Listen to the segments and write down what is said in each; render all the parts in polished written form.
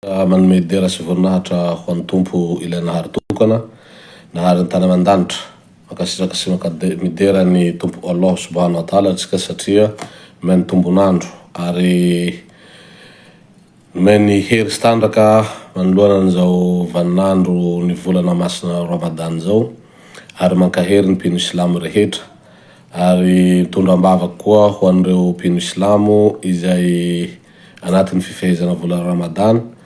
Manome dera sy voninahitra ho an'ny tompo ilay nahary tokana, nahary ny tany aman-danitra. Makasitraka sy midera ny tompo Allah subhanahu wa ta'ala atsika satria may ny tombonandro ary may ny hery sy tandraka manoloana an'izao vaninandro ny volana masina Ramadan zao ary mankahery ny mpino Islamo rehetra ary mitondra-bavaka koa ho an'ireo mpino Islamo izay anatin'ny fifehezana volana Ramadan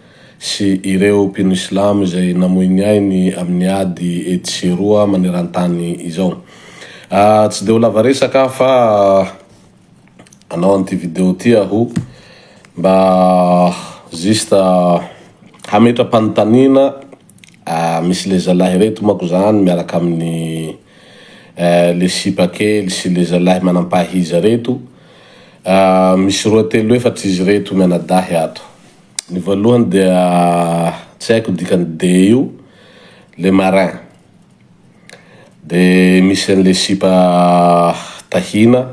sy ireo mpino Islamo izay namoiny ainy amin'ny ady etsy sy roa maneran-tany izao. Tsy de ho lava resaka fa anao an'ity video ty aho mba zista hametra-panotanina misy le zalahy reto mako zany miaraka amin'ny le sipa kely sy le zalahy manampahiza reto. Misy roa telo efatry izy reto mianadahy ato. Ny voalohany dia tsy haiko dikany D io, le marin. De misy an'le sipa tahina,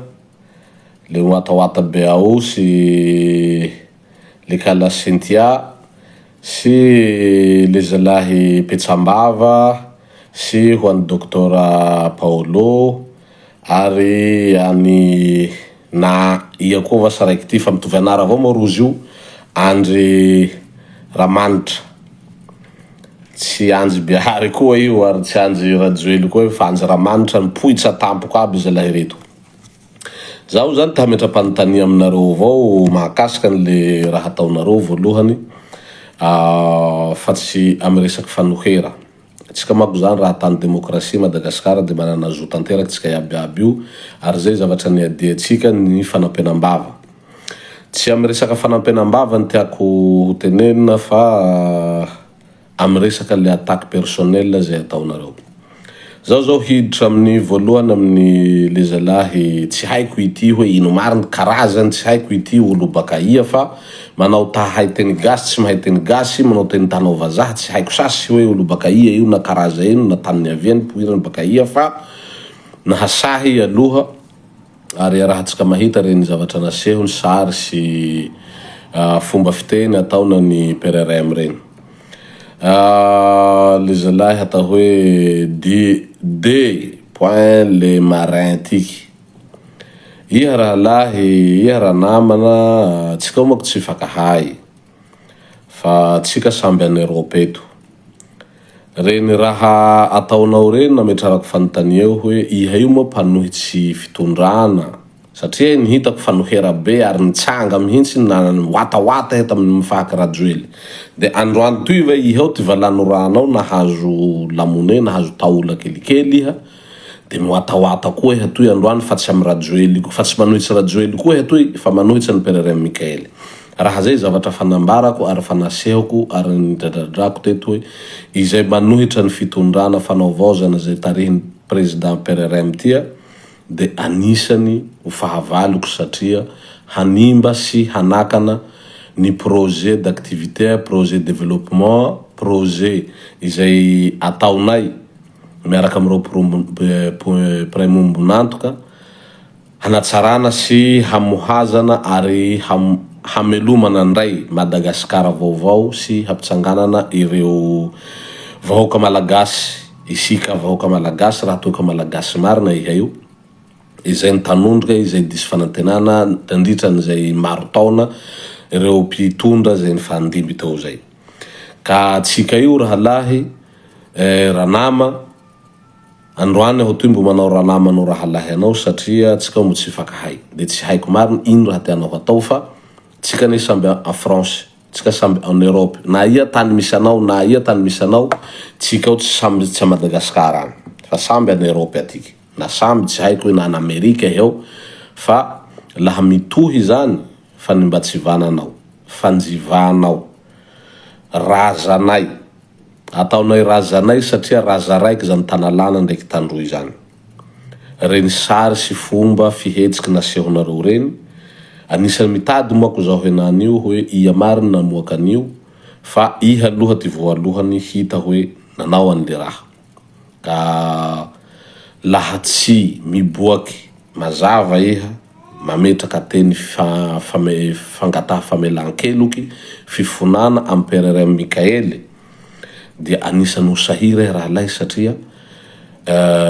le wata be ao sy le kala Sentia sy le zalahy Petsambava sy ho an'ny doktora Paolo ary any na ia koa vasa raiky ty fa mitovy anara avao moa rozy io, Andry Ramanitra. Tsy Andry Bihary koa io ary tsy Andry Rajoely koa io fa Andry Ramanitra mipoitsy atampoka aby zalahy reto. Zaho zany ta hametra-panontania aminareo avao mahakasika an'le raha ataonareo voalohany fa tsy amy resaky fanohera. Tsika mako zany raha tany demokrasia Madagasikara de manana zo tanteraky tsika iaby io ary zay zavatra niadiatsika ny fanampenam-bava. Tsy amy resaka fanampenam-bava ny tiako ho tenenina fa amy resaka le attaque personnelle zay ataonareo. Zao hiditra amin'ny voalohany amin'ny le zalahy tsy haiko ity hoe ino mariny karazany, tsy haiko ity olo bakaia fa manao tahay teny gasy tsy mahay teny gasy, manao teny tanao vazaha tsy haiko sasy hoe olo bakaia io na karaza ino na tany niaviany poirany bakaia fa nahasahy aloha ary raha tsika mahita reny zavatra naseho ny sary sy fomba fiteny ataona ny PRRM reny. Le zalahy atao hoe D. Le marin tiky. Iha raha lahy, iha raha namana, tsika mako tsy fakahay. Fa tsika samby any Europe eto. Reny raha ataonao reny nametrarako fanontania eo hoe iha io moa mpanohitsy fitondrana. Satria nihitako fanohera be ary nitsanga mihitsy na wata eto amin'ny mifahaky Rajoely. De androany toy va iha ty valanoranao nahazo lamone, nahazo taola kelikely iha. De miwata koa iha toy androany fa tsy amy Rajoely, fa tsy manohitsy Rajoely koa iha toy fa manohitsy ny PRRM Mikaely. Raha zay zavatra fanambarako ary fanasehoko ary nidradradrako teto hoe izay manohitra ny fitondrana fanaovaozana zay tarihin'ny president PRRM tia de anisany ho fahavaloko satria hanimba sy hanakana ny projet d'activité, projet de développement, projet izay ataonay miaraka amireo praimombonantoka hanatsarana sy hamohazana ary hamelomana ndray Madagasikara vaovao sy hampitsanganana ireo vahoaka malagasy, isika vahoaka malagasy, raha toka malagasy marina iha io. Izay nitanondrika, izay disy fanantenana, tandritran'izay maro taona ireo mpitondra zay nifandimby teo zay. Ka tsika io raha lahy, raha nama, androany aho toy mbo manao raha nama no raha lahy anao satria tsika mo tsy fakahay. De tsy haiko mariny ino raha tianao hatao fa tsika ne samby a France, tsika samby en Europe. Na ia tany misy anao, na ia tany misy anao, tsika ao tsy samby tsy a Madagasikara any, fa samby an Europe atiky. Na samby tsy haiko hoe na an'Amerika eo fa laha mitohy zany fa ny mba tsy vananao, fanjivanao, razanay. Ataonay razanay satria raza raiky zany tanalana ndraiky tandroy zany. Reny sary sy fomba fihetsiky nasehonareo reny. Anisany mitady moako zaho henany io hoe ia mariny namoaka an'io fa iha aloha ty voalohany hita hoe nanao an'le raha. Ka laha tsy miboaky mazava iha mametraka teny fangataha famelan-keloky fifonana Empereur Mikaely dia anisany ho sahira raha lay satria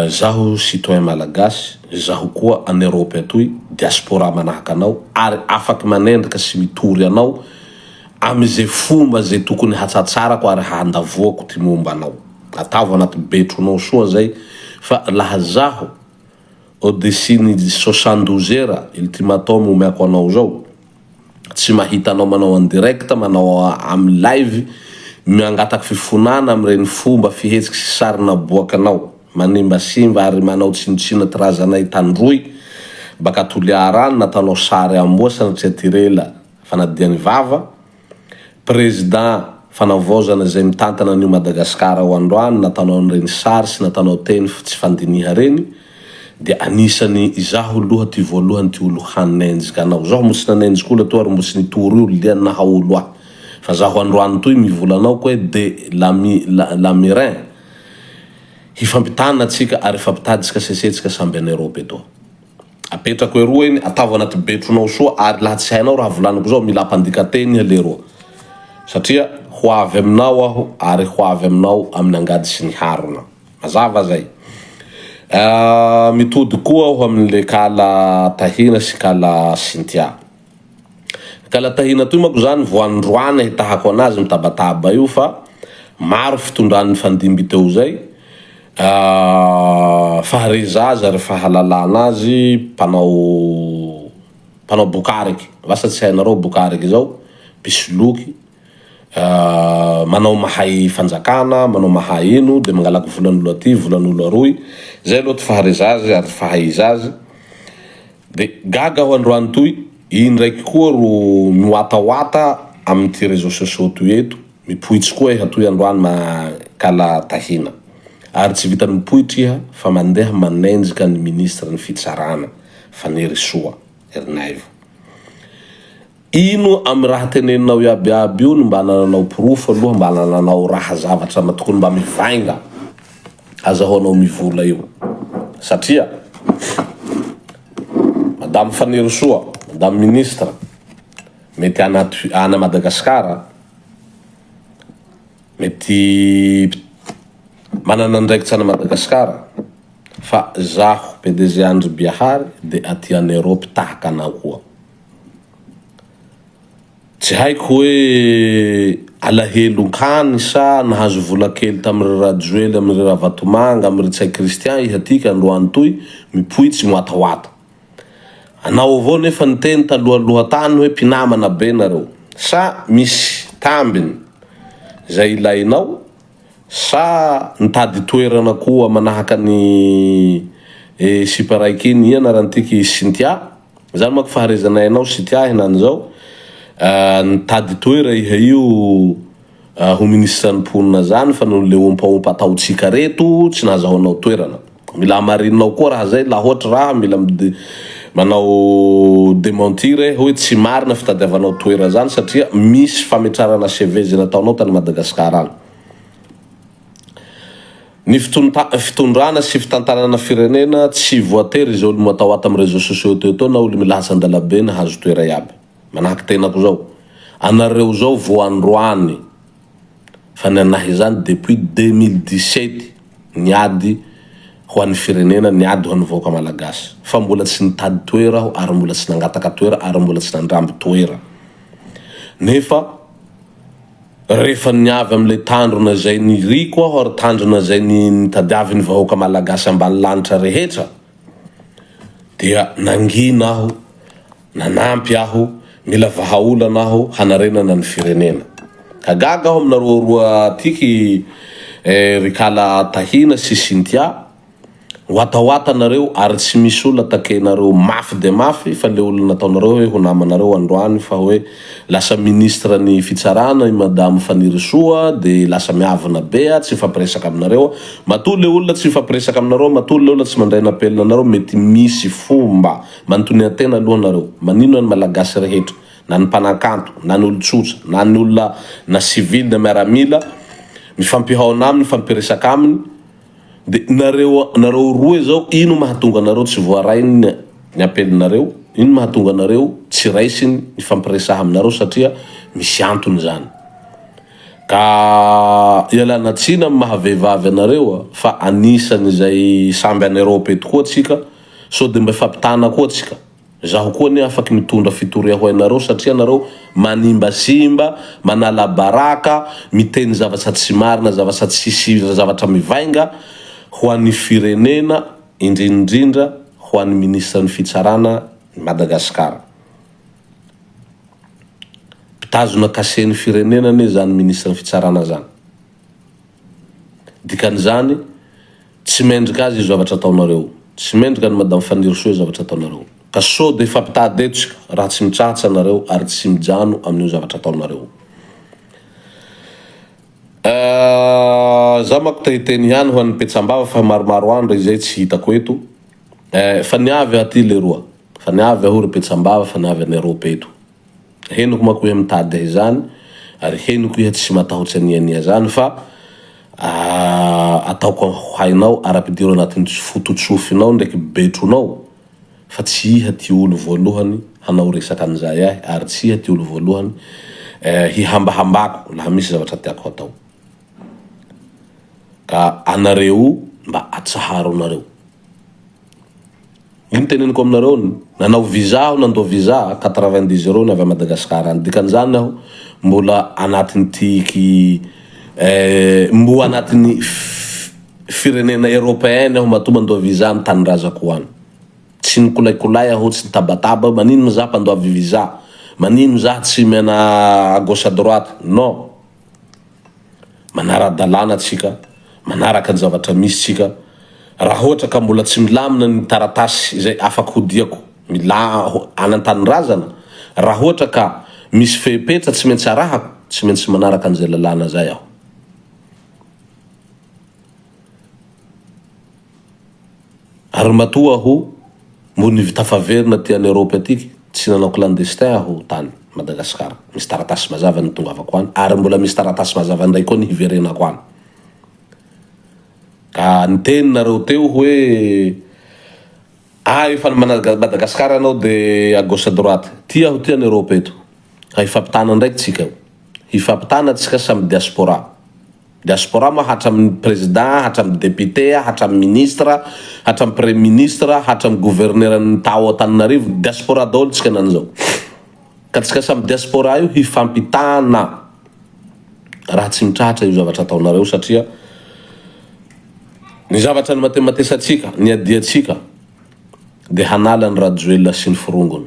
zaho citoyen malagasy, zaho koa en Europe atoy diaspora manahaka anao ary afaky manendrika sy mitory anao amizay fomba zay tokony hatsatsarako ary handavoako ty momba anao. Atavo anaty betronao soa zay fa laha zaho au-dessus ny 72 heures ultimatum omeako anao zao tsy mahita anao manao en direct manao am live miangataky fifonana amreny fomba fihetsiky sy sarina boaka anao manimba simba ary manao tsinitsina tirazanay tandroy baka Toliarano natanao sary amboa sanatria tirela fanadiany vava président fanavozana zay mitantana ny Madagasikara ho androany natanao an'ireny sary sy natanao teny tsy fandiniha reny dia anisany izaho loha ty voalohany ty olo hanenjika anao zaho mo tsy nanenjika olo ato ary mo tsy nitory olo liany naha olo ah fa zaho androany toy mivolanao koe de lamirin hifampitana atsika ary fampitaditsika sesetsika samby en Europe eto apetrako eroa iny atavo anaty betronao soa ary laha tsy hainao raha volaniko zao mila ampandika teny aleroa satria ho avy aminao aho ary ho avy aminao amin'ny angady sy ny harona mazava zay. Mitody koa aho amin'le kala tahina sy kala Cynthia. Kala tahina toy mako zany voandroana hitahako anazy mitabataba io fa maro fitondran'ny fandimby teo zay faharezazy ary fahalalana azy panao bokariky vasa tsy hainareo bokariky zao pisoloky manao mahay fanjakana manao mahay ino de mangalaky volan'olo aty volan'olo aroy zay aloha ty faharezazy ary fahaizazy de gaga ho androany toy indraiky koa ro miwatawata amty réseaux sociaux toy eto mipoitsy koa iha toy androany kala tahina ary tsy vitany mipoitry iha fa mandeha manenjika ny ministre ny fitsarana Fanery Soa Ernaivo. Ino am raha teneninao iaby io mba nananao proof aloha mba nananao raha zavatra matokony mba mivainga azahoanao mivola io satria Madame Fanery Soa, Madame Ministre mety ana Madagasikara mety manana andraikitsy ana Madagasikara fa zaho PDG Andry Biahary de aty en Europe tahaka anao koa. Tsy haiko hoe alahelo-kany sa nahazo vola kely tamry Rajoely amry Ravatomanga amry Tsay Christian iha tika androany toy mipoitsy miwatawata. Anao avao nefa niteny talohaloha tany hoe mpinamana be nareo sa misy tambiny zay ilainao sa nitady toerana koa manahaka ny siparaiky iny iha narantiky Cynthia zany mako faharezanay anao Cynthia hinany zao nitady toera iha io ho ministra ny ponina zany fa nole ompaompa ataotsika reto tsy nahazahoanao toerana mila amarinao koa raha zay laha ohatra raha mila manao démentir hoe tsy marina fitadiavanao toera zany satria misy fametrarana CV zay nataonao tany Madagasikara any. Ny fitondrana sy fitantarana firenena tsy voatery zao olo matawata am réseaux sociaux teo na olo milahasa andalabe na hazo toera iaby. Manahaky tenako zao anareo zao vo androany fa nanahy zany depuis 2017 niady ho an'ny firenena niady ho an'ny vahoaka malagasy fa mbola tsy nitady toera aho ary mbola tsy nangataka toera ary mbola tsy nandramby toera nefa rehefa niavy amle tandrona zay niriko aho ary tandrona zay nitadiavy ny vahoaka malagasy ambany lanitra rehetra dia nangina aho nanampy aho mila vahaolana aho hanarenana ny firenena ka gaga aho aminaroaroa tiky rikala tahina sy Cynthia watawata nareo ary tsy misy olo atakenareo mafy de mafy fa le olo nataonareo hoe ho namanareo androany fa hoe lasa ministre ny fitsarana i Madame Fanery Soa de lasa miavana be tsy fampiresaka aminareo matoa le olona tsy fampiresaka aminareo matoa le olona tsy mandray napelina nareo mety misy fomba manontony atena aloha nareo manino ny malagasy rehetra na ny mpanakanto na ny olo tsotra na ny olona na civil na miaramila mifampihaona aminy fampiresaka aminy de nareo roe zao ino mahatonga nareo tsy voarainy ny apelinareo ino mahatonga anareo tsy raisiny ny fampiresaha aminareo satria misy antony zany. Ka ialana tsiny amin'ny mahavehivavy anareo fa anisany zay samby any Europe eto koa tsika, so de mba fampitana koa tsika. Zaho koa ne afaky mitondra fitoria ho anareo satria anareo manimbasimba, manala baraka, miteny zavatra tsy marina, zavatra tsisy zavatra mivainga ho an'ny firenena, indrindra ho an'ny ministra ny fitsarana Madagasikara. Pitazona kasen'ny firenena ne zany ministra ny fitsarana zany. Dikan'izany tsy mendrika azy zavatra ataonareo, tsy mendrika ny madame Fanirosoa zavatra ataonareo. Ka so de fampitady eto tsika raha tsy mitratra anareo ary tsy mijano amin'io zavatra ataonareo. Za manko tahiteny ihany ho an'ny Petsambava fa maromaro andro izay tsy hitako eto. Fa niavy aty leroa, fa niavy aho ry Petsambava, fa niavy any Europe eto. Henoko manko hoe mitady zany ary henoko hoe tsy matahotsy ania zany fa ataoko hainao ara-pidiro anatin'ny fototsofinao ndraiky betronao fa tsy iha ty olo voalohany hanao resaka an'izay ahy ary tsy iha ty olo voalohany hihambahambako laha misy zavatra tiako hatao. Ka anareo mba atsaharo anareo. Ino teneniko aminareo ny nanao visa aho, nandoa visa 90 euro avy a Madagasikara. Dikan'izany aho mbola anatin'ny tiky mbo anatin'ny firenena européenne aho mato mandoa visa amin'ny tany razako any. Tsy nikolakolay aho, tsy nitabataba, manino zaho mpandoa visa, manino zaho tsy mena à gauche à droite. Non, manara-dalàna tsika, manaraka ny zavatra misy tsika. Raha ohatra ka mbola tsy milamina ny taratasy izay afaky hodiako anantany razana, raha ohatra ka misy fepetra tsy maintsy arahako, tsy maintsy manaraka an'izay lalàna zay aho. Ary matoa aho mbo nivitafaverina ty any Europe atiky, tsy nanao clandestin aho tany Madagasikara. Misy taratasy mazava ny tongavako any, ary mbola misy taratasy mazava ndray koa nihiverenako any. Ka niteninareo teo hoe efa Madagasikara anao de à gauche à droite. Ty aho ty any Europe eto. Ka hifampitana ndraiky tsika. Hifampitana tsika samy diaspora. Diaspora ma hatramin'ny président, hatramin'ny député, hatramin'ny ministre, hatramin'ny premier ministre, hatramin'ny gouverneur ny tao Antananarivo, diaspora daholo tsika nan'izao. Ka tsika samy diaspora io hifampitana. Raha tsy mitratra io zavatra ataonareo satria ny zavatra ny matematesatsika, ny adiatsika de hanala ny Rajoelina sy ny firongony.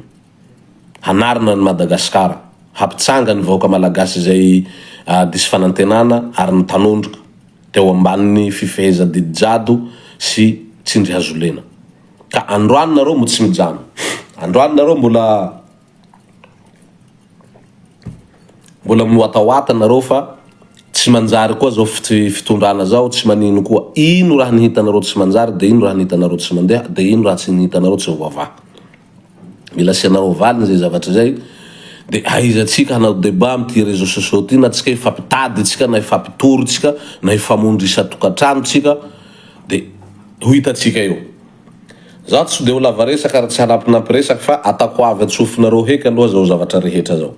Hanarina ny Madagasikara, hampitsanga ny vahoaka malagasy zay disy fanantenana ary ny tanondroka teo ambanin'ny fifeheza didijado sy tsindry hazolena. Ka androany nareo mo tsy mijano. Androany nareo mbola miwatawata nareo fa tsy manjary koa zao fitondrana zao, tsy manino koa. Ino raha nihitanareo tsy manjary de ino raha nihitanareo tsy mandeha, de ino raha tsy nihitanareo tsy voavaha. Mila asianareo valiny zay zavatra zay. De aizatsika hanao débat amty réseaux sociaux ty, na tsika ifampitady tsika, na ifampitory tsika, na ifamondry isa-tokantrano tsika, de ho hitatsika eo. Zaho tsy de ho lava resaka ary tsy hanampinampy fa atako avy atsofinareo heky aloha zao zavatra rehetra zao.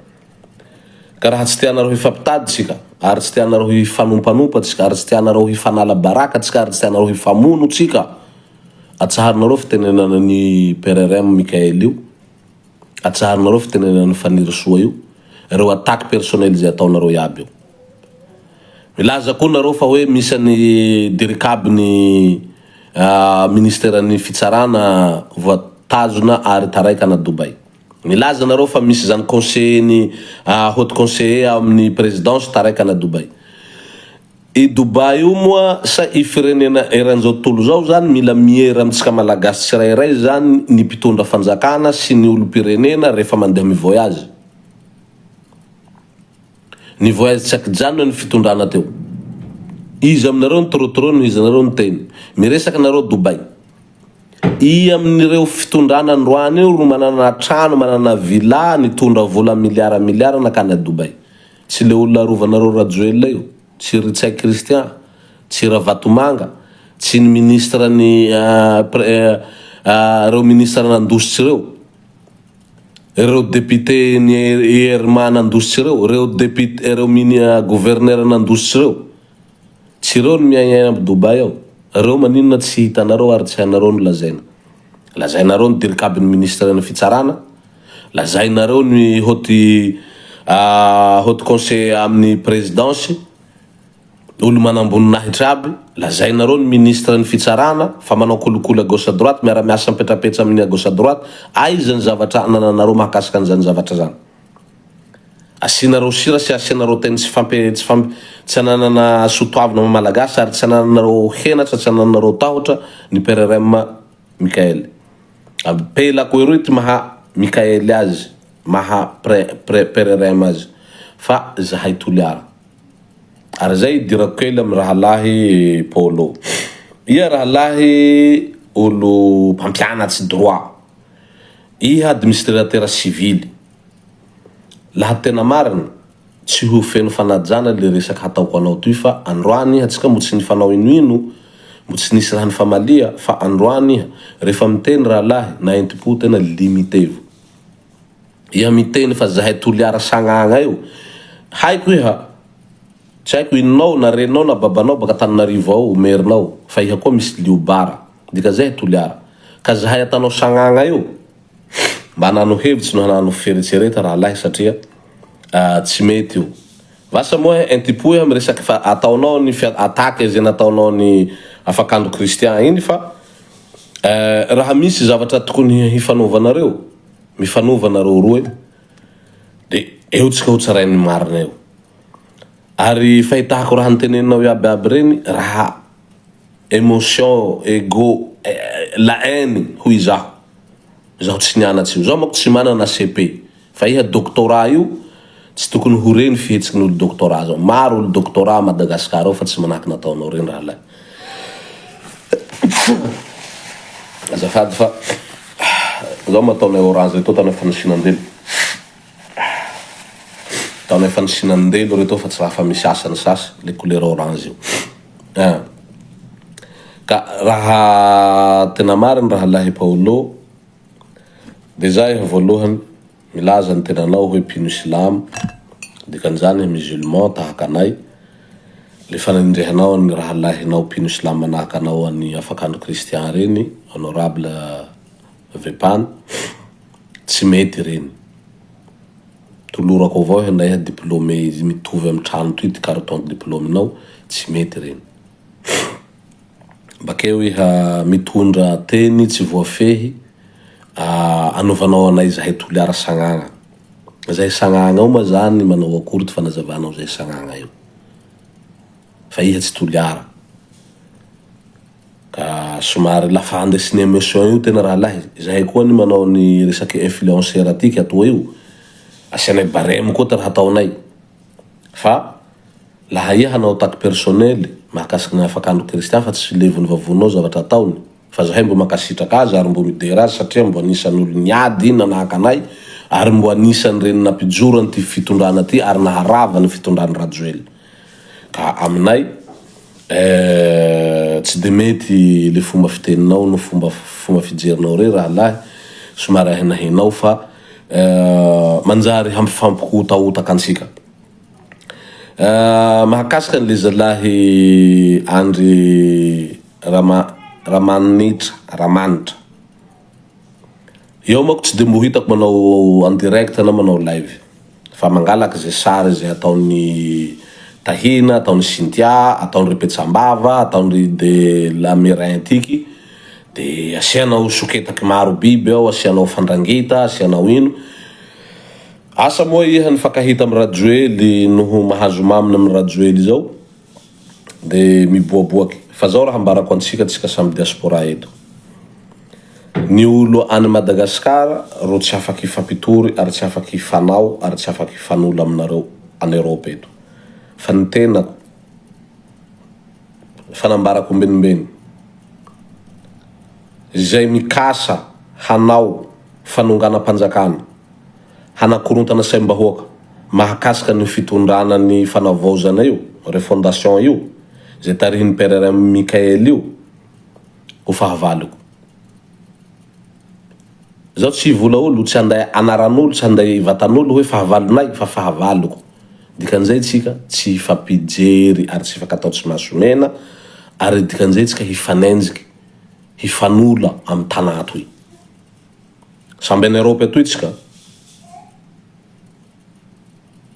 Ka raha tsy tianareo hifampitady tsika, ary tsy tianareo hifanompanompa tsika, ary tsy tianareo hifanala baraka tsika, ary tsy tianareo hifamono tsika, atsaharinareo fitenenan'ny PRRM Mikael io, atsaharinareo fitenenan'ny Fanirosoa io, reo attaque personnel zay ataonareo iaby io. Milaza koa nareo fa hoe misy any dirikabiny ministeran'ny fitsarana voatazona ary taraika na Dubai. Milaza nareo fa misy zany conseiller haute conseiller amin'ny présidence taraika na Dubai. I Dubai io moa sa i firenena eran'izao tontolo zao zany mila miera amitsika malagasy tsirairay zany ny mpitondra fanjakana sy ny olom-pirenena rehefa mandeha mi-voyage. Ny voyage tsaky janona ny fitondrana teo. Izy aminareo ny torotorono, izy nareo ny teny. Miresaky nareo Dubai. I amin'ireo fitondrana androany io ro manana trano, manana villa, nitondra vola miliara nakany a Dubai. Tsy le olona arovanareo Rajoelina io, tsy Ritsay Christian, tsy Ravatomanga, tsy ny ministra ny reo ministra nandositsy reo. Ireo député ny ERMA nandositsy reo député gouverneur nandositsy reo tsy reo ny miaigna amin'ny Dubai ao. Reo maninona tsy hitanareo ary tsy hainareo ny lazaina. Lazainareo ny dirikabin'ny ministre ny fitsarana, lazainareo ny haute conseil amin'ny présidence, olo manamboninahitrà aby, lazainareo ny ministre ny fitsarana fa manao kolokolo à gauche à droite miara-miasa mipetrapetra amin'ny à gauche à droite. Aiza ny zavatra nananareo mahakasika an'izany zavatra zany. Asinareo sira sy asinareo teny tsy ananana sotoavina amin'ny malagasy ary tsy ananareo henatra tsy ananareo tahotra ny PRRM Mikael. Apelako eroy ty maha Mikael azy, maha PRRM azy fa zahay toliara. Ary zay dirako kely amin'ny rahalahy Polo. Ia rahalahy olo mpampianatsy droit. Iha administrateur civil. Laha tena marina tsy ho feno fanajana le resaky hataoko anao toy fa androany iha tsika mo tsy nifanao ino mo tsy nisy raha ny famalia fa androany iha rehefa miteny rahalahy na enti-po tena limitevo. Iha miteny fa zahay toliara sagnagna io. Haiko iha tsy haiko inonao na renao na babanao baka Tananarivo ao merinao fa iha koa misy liobara dika zay toliara ka zahay atanao sagnagna io mba hanano hevitsy no hanano fieritsereta rahalahy satria tsy mety io. Vasa moa enti-po iha miresaky fa ataonao ny ataka izay nataonao ny afakandro kristian iny fa raha misy zavatra tokony hifanaovanareo mifanaovanareo roe de eo tsika ho tsarain'ny marina eo. Ary fahitako raha niteneninao iaby aby reny raha émotion ego la haine ho izaho. Zaho tsy nianatsy io. Zaho manko tsy manana CP fa iha doctorat io tsy tokony ho reny fihetsiky n'olo doctorat zao. Maro olo doctorat Madagasikara ao fa tsy manahaky nataonao reny raha lahy. Azafady fa zaho mataonay orange reto tanay fanosinandelo. Tanay fanosinandelo reto fa tsy raha fa misy asany sasy le couleur orange io. Ka raha tena mariny raha lahy Paolo de zay voalohany milaza ny tenanao hoe mpino Islam dikan'izany musulman tahaka anay le fanandrehanao ny raha lahinao mpino Islam manahaka anao any afakandro kristian reny honorable Vepane tsy mety reny. Tolorako avao henay diplômé izy mitovy amin'ny trano toy ty carton diplômenao tsy mety reny. Bakeo iha mitondra teny tsy voafehy anovanao anay zahay toliara sagnagna. Zahay sagnagna io ma zany manao akory ty fanazavanao zay sagnagna io. Fa iha tsy toliara. Ka somary lafa andesiny émission io tena raha lahy. Zahay koa ny manao ny resaky influenceur atiky atoa io. Asianay barème koa ty raha ataonay. Fa laha iha hanao attaque personnel mahakasiky ny afakandro kristian fa tsy levony vavonao zavatra ataony. Fa zahay mbo makasitraky azy ary mbo midera azy satria mbo anisan'olo niady nanahaka anay ary mbo anisan'ny reny nampijorany ty fitondrana ty ary naharava ny fitondrany Rajoely. Ka aminay tsy de mety le fomba fiteninao no fomba fijerinao re raha lahy somary ahenahenao fa manjary hampifampihotaotaka ansika. Mahakasika an'le zalahy Andry Ramanitra. Io manko tsy de mbo hitako manao en direct na manao live. Fa mangalaky zay sary zay ataony Tahina, ataony Cynthia, ataony Repetsambava, ataony de la Mirin tiky. De asianao soketaky maro biby ao, asianao fandrangita, asianao ino. Asa moa iha nifakahita amin'ny Rajoely noho mahazo mamina amin'ny Rajoely zao. De miboaboaky. Fa zao raha ambarako antsika samy diaspora eto. Ny olo any Madagasikara ro tsy afaky fampitory ary tsy afaky fanao ary tsy afaky fanolo aminareo any Europe eto. Fa ny tenako fanambarako mbenimbeny zay mikasa hanao fanonganam-panjakana hanakorontana saim-bahoaka mahakasika ny fitondrana ny fanavaozana io refondation io zay tarihin'ny PRRM Mikael io ho fahavaloko. Zao tsy vola olo tsy anday anaran'olo tsy anday vatan'olo hoe fahavalonay fa fahavaloko. Dikan'izay tsika tsy hifampijery ary tsy hifankatao tsy masomena ary dikan'izay tsika hifanenjiky hifanola amin'ny tanà toy. Samby en Europe atoy tsika.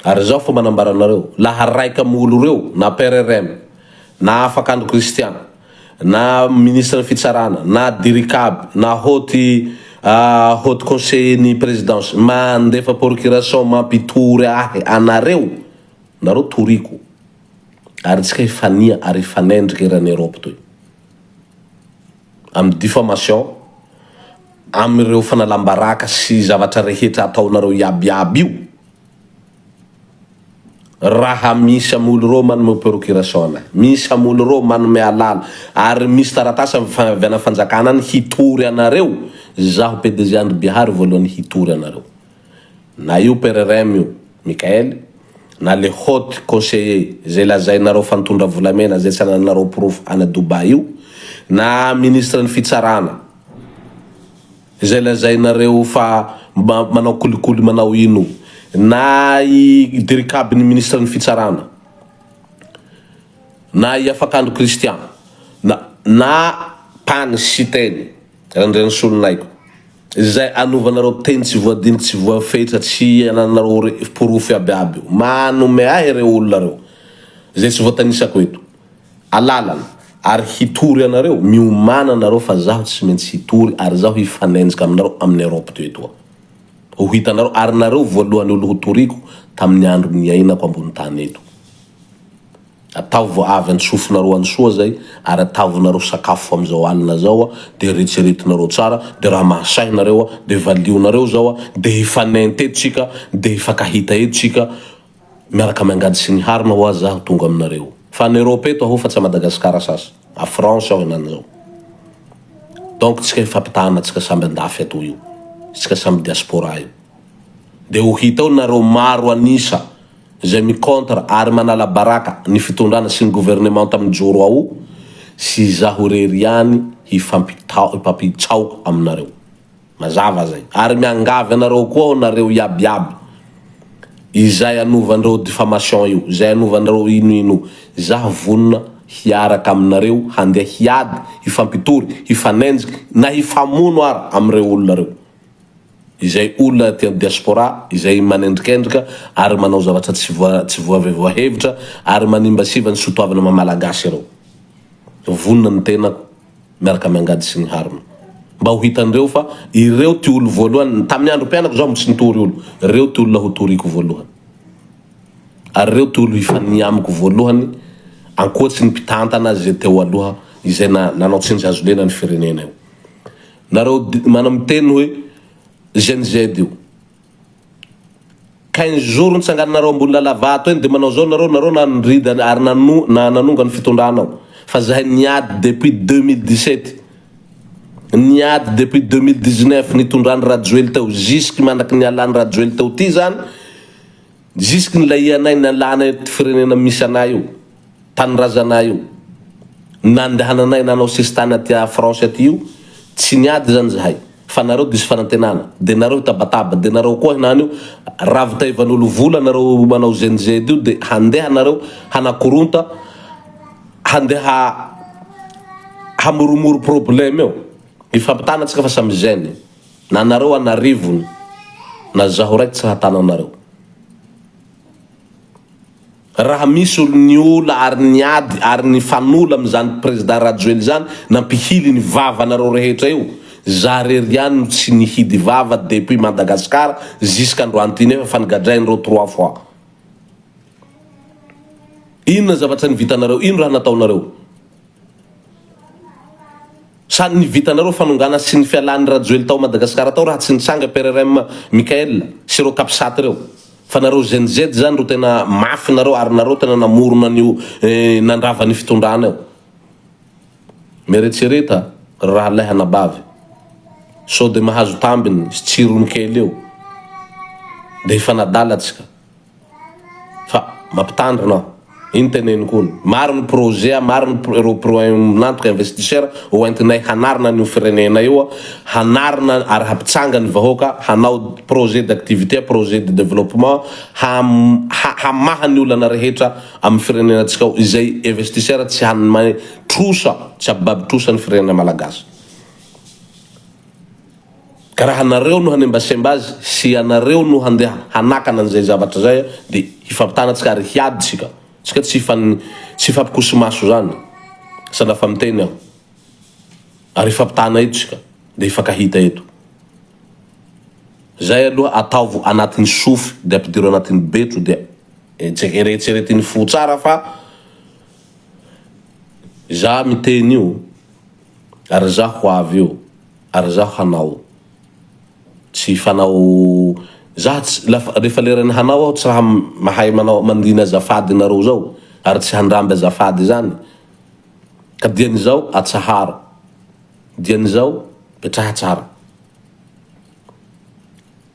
Ary zao fa manambaranareo laha raika olo reo na PRRM na Afakandro Kristiana na ministre ny fitsarana na dirikaby na haute conseiller ny présidence mandefa procuration mampitory ahy anareo nareo toriko ary tsika hifania ary hifanendriky eran'ny Europe toy amin'ny diffamation amireo fanalambaraka sy zavatra rehetra ataonareo iabiaby io. Raha misy amolo reo manome procuration misy amolo reo manome alala ary misy taratasa avana fanjakana hitory anareo zaho PDG Andry Bihary voalohany hitory anareo na io PRRM io Mikael na le haute conseiller zay lazainareo fantondra volamena zay tsy ananareo proof ana Dubai io na ministre ny fitsarana zay lazainareo fa manao kolikoli manao ino na i dirikaby ny ministre ny fitsarana na i Afakandro Kristiana na pani siteny randreny solonaiko zay anovanareo teny tsy voadiny tsy voafetra tsy ananareo porofo abiaby manome ahy reo olona reo zay tsy voatanisako eto alalana ary hitory anareo miomana anareo fa zaho tsy maintsy hitory ary zaho hifanenjika aminareo amin'ny Europe to etoa ho hitanareo ary nareo voalohany olo ho toriko tamin'ny andro niainako ambony tany eto. Ataovy avy antsofinareo ansoa zay ary ataovynareo sakafo amizao alina zao de ritseretinareo tsara de raha mahasahinareo de valionareo zao de hifanente tsika de hifankahita eto tsika miaraka miangady sy ny harina ho azaho tonga aminareo fa ny Europe eto aho fa tsy Madagascar sasa a France aho henany zao. Donc tsika hifampitana tsika samby andafy ato io tsika samby diaspora io de ho hitao nareo maro anisa zay mikontra ary manala baraka ny fitondrana sy ny gouvernement tamin'ny joro ao sy zaho reriany hifampitsaoka aminareo mazava zay ary miangavy anareo koa nareo iabiaby izay anovanareo diffamation io zay anovanareo ino zaho vonona hiaraka aminareo handeha hiady hifampitory hifanenjiky na hifamono ary amreo olona reo izay olona ty diaspora izay manendrikendrika ary manao zavatra tsy voavevoahevitra ary manimbasiva ny sotoavana mamalagasy reo vonona ny tenako miaraka miangady sy ny harina mba ho hitandreo fa ireo ty olo voalohany tamin'ny andro mpianako zao tsy nitory olo reo ty olona ho toriko voalohany ary reo ty olo hifania amiko voalohany ankoatsy ny mpitantana zay teo aloha izay nanao tsinjazo lena ny firenena io nareo mana miteny hoe GNZ io 15 jours nitsanganareo ambony lalavato eny de manao zao nareo nanrida ary nanonga ny fitondranao fa zahay niady depuis 2017 niady depuis 2019 nitondrany Rajoely teo jusque mandaky nialany Rajoely teo ty zany jusque nilaianay nalana firenena misy anay io tany razanay io nandehananay nanao sestana aty a France aty io tsy niady zany zahay fa nareo disy fanantenana de nareo tabataba de nareo koa hinany io ravitaivan'olo vola nareo manao GNZ io de handeha nareo hanakoronta handeha hamoromoro problème io ifampitanatsika fa samy gene na nareo anarivony na zaho raiky tsy hatananareo raha misy olo ny ola ary niady ary ny fanola amizany président Rajoely zany nampihily ny vava nareo rehetra io zareriany tsy nihidy vava depuis Madagascar jusqu'androany ty nefa fanigadrainireo 3 fois inona zavatra ny vitanareo ino raha nataonareo sady ny vitanareo fanongana sy ny fialany Rajoely tao Madagascar tao raha tsy nitsanga PRRM Mikael sy reo kapisaty reo fa nareo GNZ zany ro tena mafy nareo ary nareo tena namorona an'io nandrava ny fitondrana eo meretsereta raha lay hanabavy so de mahazo tambiny sy tsirony kely eo de hifanadala tsika fa mampitandrina Teneny kony maro ny projet maro ny nantoka investisseur hoentinay hanarina an'io firenena io hanarina ary hampitsanga ny vahoaka hanao projet d'activité projet de développement hamaha ny olana rehetra amin'ny firenenatsika izay investisseur tsy hanmay trosa tsy hababitrosa ny firenena malagasy karaha anareo no hanembasemba azy sy anareo no handeha hanakana an'izay zavatra zay de hifampitanatsika ary hiaditsika tsika tsy fampikoso maso zany salafa miteny aho ary hifampitana eto tsika de hifankahita eto zay aloha ataovo anatin'ny sofy de ampidiro anatin'ny betro de eretseretiny fo tsara fa za miteny io ary za ho avy io ary za hanao tsy fanao za rehefa lerany hanao aho tsy raha mahay manao mandina azafady nareo zao ary tsy handramby azafady zany ka dian'izao atsahara dian'izao petraha tsara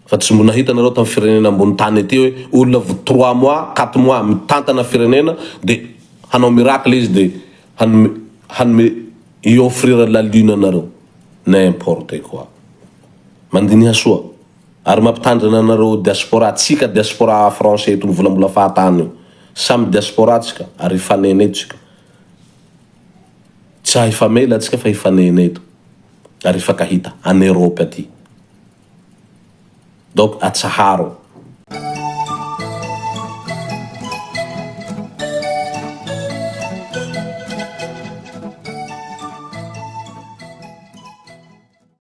fa tsy mbo nahita nareo tamin'ny firenena ambony tany ety hoe olona vo 3 mois 4 mois mitantana firenena de hanao miracle izy de hanome i-offrir la lune anareo n'importe quoi mandiniha soa ary mampitandrina anareo diaspora tsika diaspora français eto mivolambola fahatany io samy diaspora tsika ary hifanena eto tsika tsy hifamela tsika fa hifanena eto ary hifankahita an Europe aty donc atsaharo